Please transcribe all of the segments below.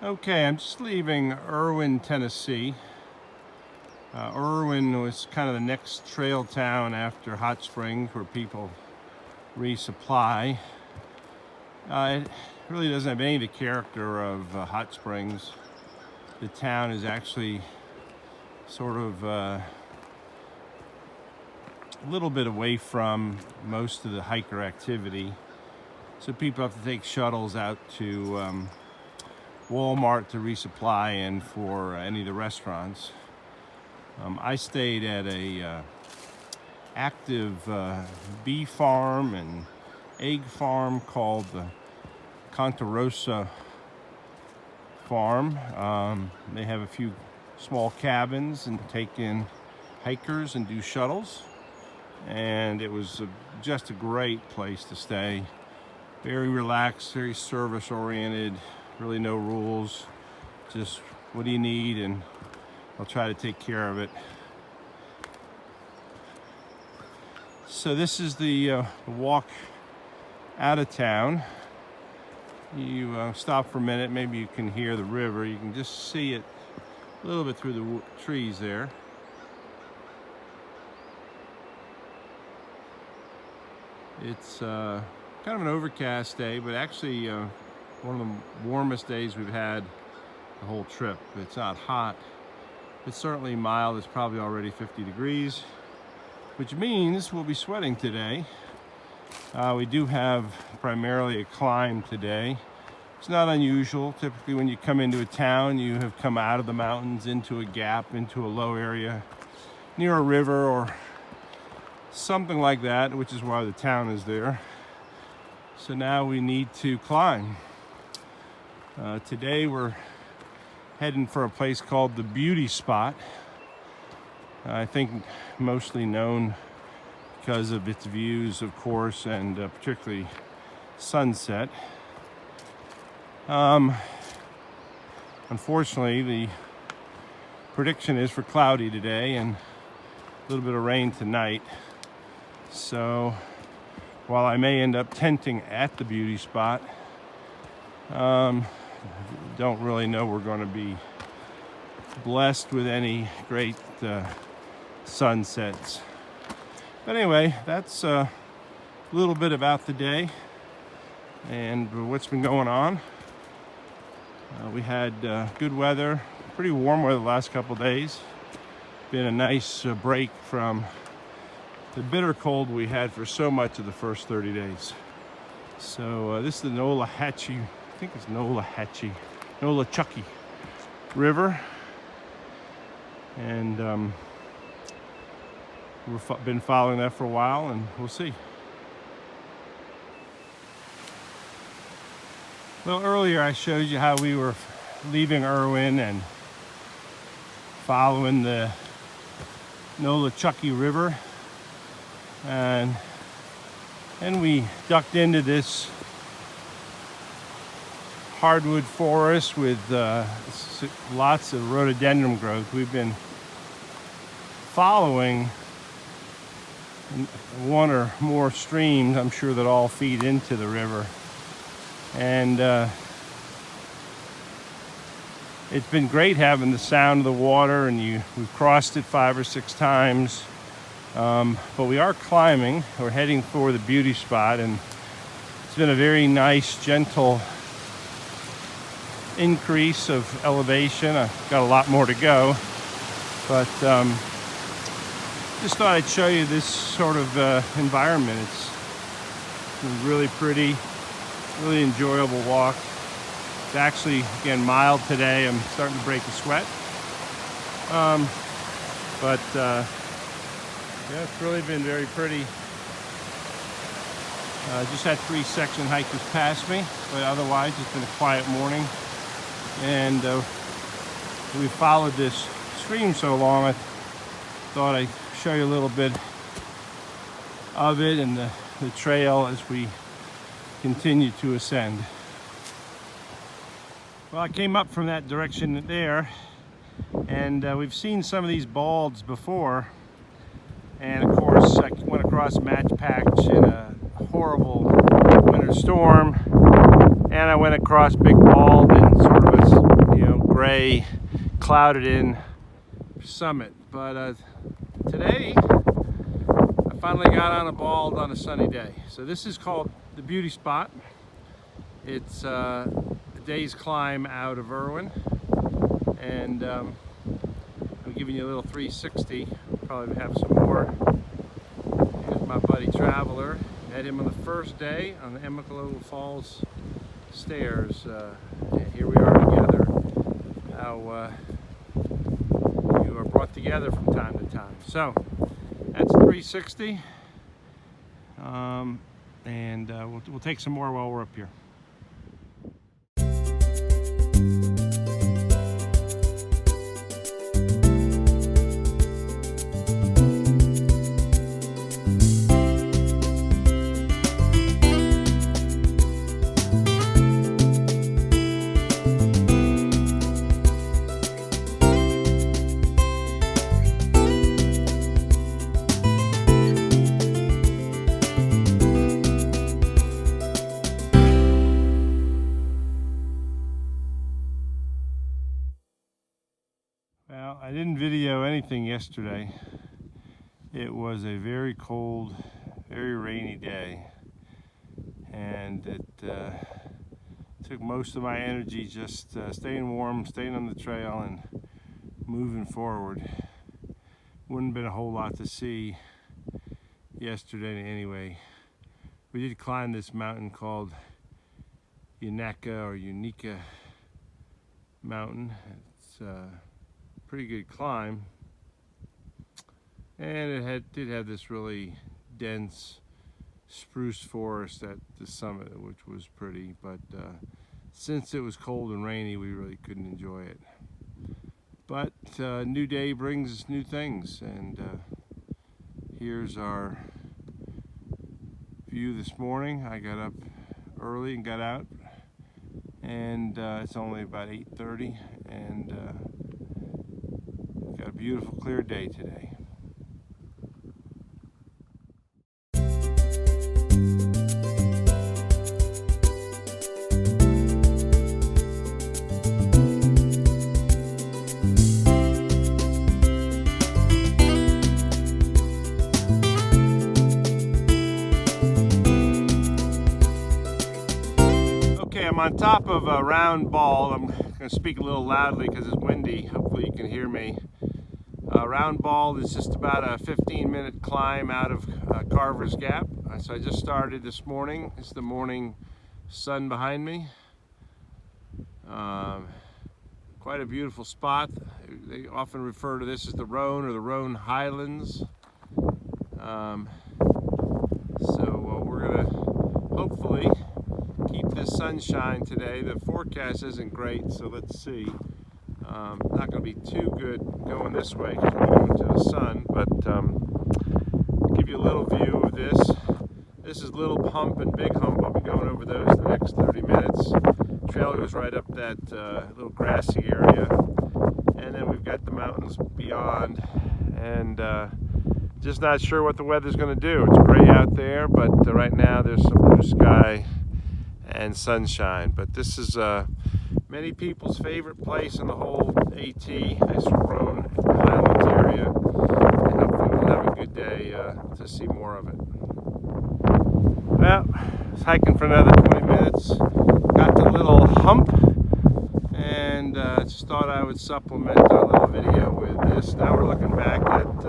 Okay, I'm just leaving Erwin, Tennessee. Erwin was kind of the next trail town after Hot Springs where people resupply. It really doesn't have any of the character of Hot Springs. The town is actually sort of a little bit away from most of the hiker activity. So people have to take shuttles out to Walmart to resupply and for any of the restaurants. I stayed at a active bee farm and egg farm called the Contarosa Farm. They have a few small cabins and take in hikers and do shuttles. And it was just a great place to stay. Very relaxed, very service oriented, really no rules. Just what do you need and I'll try to take care of it. So this is the walk out of town. You stop for a minute, maybe you can hear the river. You can just see it a little bit through the trees there. It's kind of an overcast day, but actually one of the warmest days we've had the whole trip. It's not hot. It's certainly mild. It's probably already 50 degrees, which means we'll be sweating today. We do have primarily a climb today. It's not unusual. Typically when you come into a town, you have come out of the mountains into a gap, into a low area near a river or something like that, which is why the town is there. So now we need to climb. Today we're heading for a place called the Beauty Spot. I think mostly known because of its views, of course, and particularly sunset. Unfortunately, the prediction is for cloudy today and a little bit of rain tonight. So while I may end up tenting at the Beauty Spot, don't really know we're going to be blessed with any great sunsets. But anyway, that's a little bit about the day and what's been going on. We had good weather, pretty warm weather the last couple of days. Been a nice break from the bitter cold we had for so much of the first 30 days. So this is the Nolahatchee, I think it's Nolichucky River. And we've been following that for a while and we'll see. Well, earlier I showed you how we were leaving Erwin and following the Nolichucky River. And we ducked into this hardwood forest with lots of rhododendron growth. We've been following one or more streams, I'm sure, that all feed into the river. And it's been great having the sound of the water, and we've crossed it 5 or 6 times. But we are climbing. We're heading for the Beauty Spot, and it's been a very nice, gentle increase of elevation. I've got a lot more to go, but just thought I'd show you this sort of environment. It's really pretty, really enjoyable walk. It's actually, again, mild today. I'm starting to break a sweat. Yeah, it's really been very pretty. Just had 3 section hikers pass me, but otherwise it's been a quiet morning. And we followed this stream so long, I thought I'd show you a little bit of it and the trail as we continue to ascend. Well, I came up from that direction there, and we've seen some of these balds before. And of course, I went across Match Patch in a horrible winter storm, and I went across Big Bald in sort of a gray, clouded in summit. But today, I finally got on a bald on a sunny day. So this is called the beauty spot. It's a day's climb out of Erwin, and I'm giving you a little 360. Probably have some more. Here's my buddy Traveler. Met him on the first day on the Emicalo Falls stairs. And here we are together. How you are brought together from time to time. So that's 360, and we'll take some more while we're up here. Well, I didn't video anything yesterday. It was a very cold, very rainy day, and it took most of my energy just staying warm, staying on the trail, and moving forward. Wouldn't have been a whole lot to see yesterday anyway. We did climb this mountain called Unica Mountain. It's pretty good climb, and it did have this really dense spruce forest at the summit, which was pretty, but since it was cold and rainy, we really couldn't enjoy it. But new day brings new things, and here's our view this morning. I got up early and got out, and it's only about 8:30, and got a beautiful clear day today. Okay, I'm on top of a round ball. I'm going to speak a little loudly because it's windy. Hopefully you can hear me. Round Ball is just about a 15-minute climb out of Carver's Gap. So I just started this morning. It's the morning sun behind me. Quite a beautiful spot. They often refer to this as the Roan or the Roan Highlands. So we're going to hopefully keep this sunshine today. The forecast isn't great, so let's see. Not going to be too good going this way because we're going to the sun, but give you a little view of this. This is Little Hump and Big Hump. I'll be going over those the next 30 minutes. The trail goes right up that little grassy area, and then we've got the mountains beyond, and just not sure what the weather's going to do. It's gray out there, but right now there's some blue sky and sunshine. But this is many people's favorite place in the whole AT, this Roan Highlands area, and hopefully we'll have a good day to see more of it. Well, I was hiking for another 20 minutes, got the Little Hump, and just thought I would supplement our little video with this. Now we're looking back at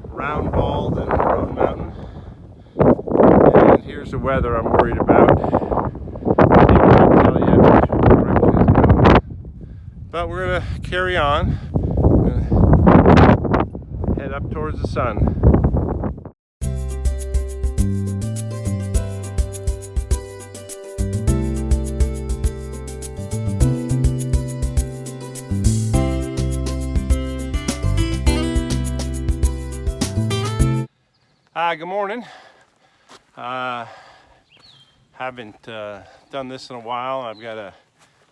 Round Bald and Roan Mountain, and here's the weather I'm worried about. But we're going to carry on. We're going to head up towards the sun. Good morning. Haven't done this in a while. I've got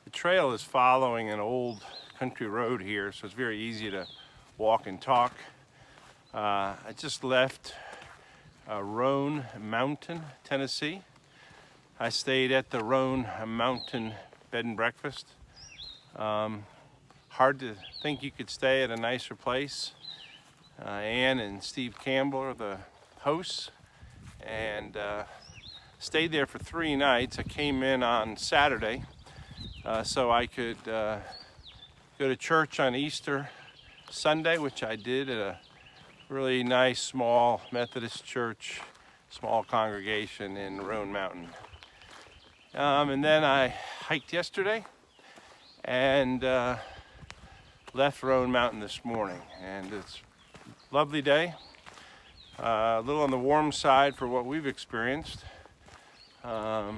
the trail is following an old country road here, so it's very easy to walk and talk. I just left Roan Mountain, Tennessee. I stayed at the Roan Mountain Bed and Breakfast. Hard to think you could stay at a nicer place. Ann and Steve Campbell are the hosts, and stayed there for 3 nights. I came in on Saturday so I could go to church on Easter Sunday, which I did at a really nice small Methodist church, small congregation in Roan Mountain. And then I hiked yesterday and left Roan Mountain this morning, and it's a lovely day. A little on the warm side for what we've experienced, but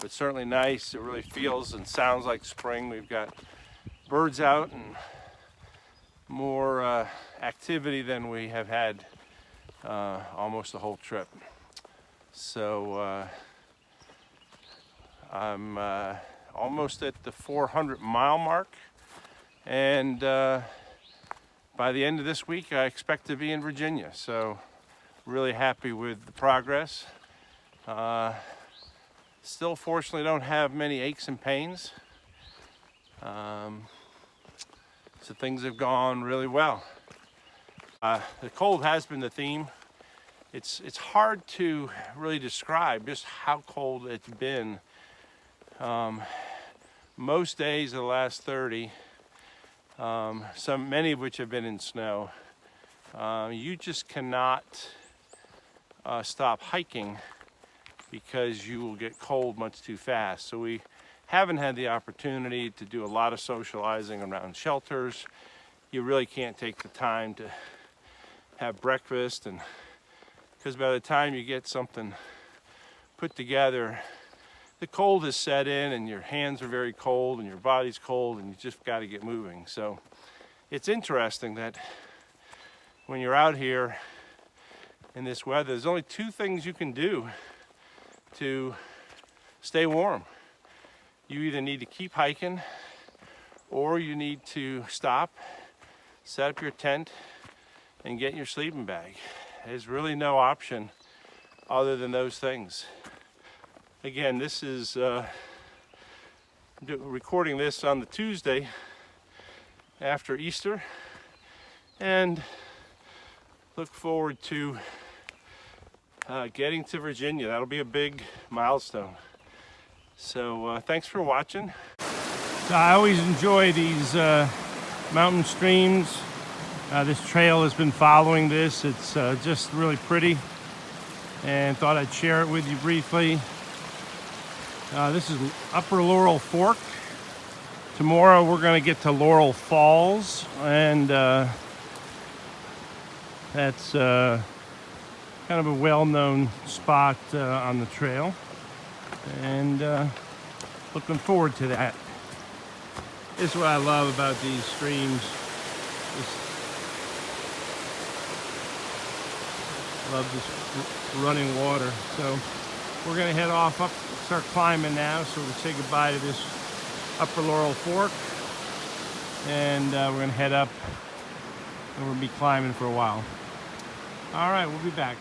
certainly nice. It really feels and sounds like spring. We've got birds out and more activity than we have had almost the whole trip. So I'm almost at the 400-mile mark, and by the end of this week I expect to be in Virginia. So really happy with the progress. Still fortunately don't have many aches and pains. So things have gone really well. The cold has been the theme. It's hard to really describe just how cold it's been. Most days of the last 30, many of which have been in snow, you just cannot stop hiking because you will get cold much too fast. So we haven't had the opportunity to do a lot of socializing around shelters. You really can't take the time to have breakfast, and because by the time you get something put together, the cold has set in and your hands are very cold and your body's cold and you just got to get moving. So it's interesting that when you're out here in this weather, there's only 2 things you can do to stay warm. You either need to keep hiking, or you need to stop, set up your tent, and get in your sleeping bag. There's really no option other than those things. Again, this is recording this on the Tuesday after Easter, and look forward to getting to Virginia. That'll be a big milestone. So thanks for watching. So I always enjoy these mountain streams. This trail has been following this. It's just really pretty, and thought I'd share it with you briefly. This is Upper Laurel Fork. Tomorrow we're going to get to Laurel Falls, and that's kind of a well-known spot on the trail, and looking forward to that. This is what I love about these streams. Love this running water. So we're going to head off up, start climbing now, so we say goodbye to this Upper Laurel Fork, and we're going to head up, and we'll be climbing for a while. All right, we'll be back.